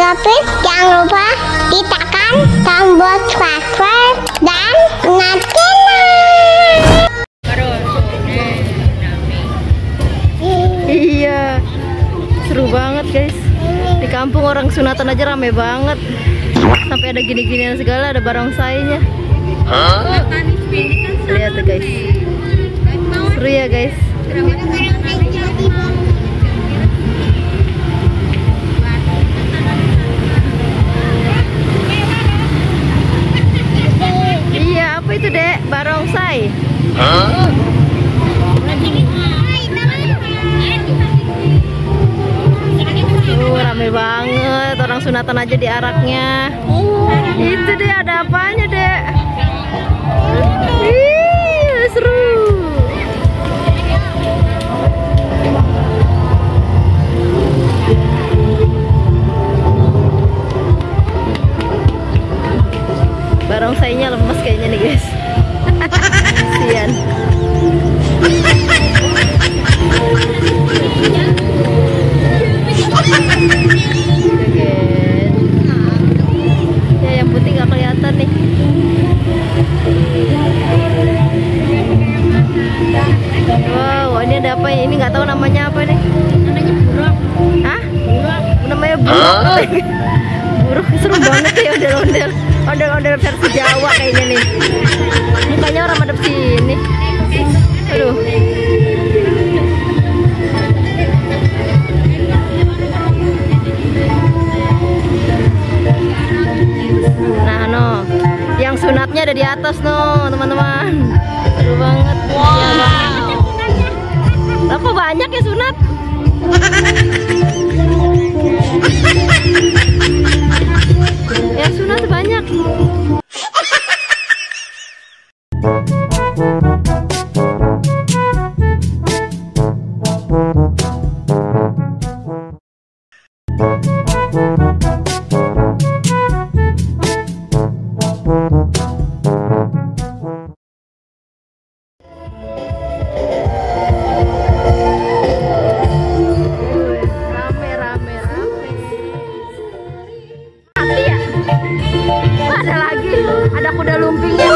Tapi jangan lupa ditekan tombol subscribe dan nyalakan. Iya, seru banget guys. Di kampung orang sunatan aja rame banget. Sampai ada gini-ginian segala, ada barongsainya. Lihat tuh guys, seru ya guys. Iya, apa itu dek? Barongsai? Rame banget, orang sunatan aja diaraknya. Itu deh, ada apanya dek? Ih, seru. Barongsainya lemes kayaknya nih guys. Kasian. Ya yang putih nggak kelihatan nih. Wow, ini ada apa ya? Ini nggak tahu namanya apa nih. Namanya buruk. Hah? Buruk. Namanya buruk. Buruk, seru banget ya ondel-ondel. Ondel-ondel versi Jawa kayaknya nih. Mukanya orang madep sini. Aduh. Nah, no, yang sunatnya ada di atas, no, teman-teman. Seru banget. Wow. Kok banyak ya sunat? Ya sunat banyak. Ada lagi, ada kuda lumpingnya.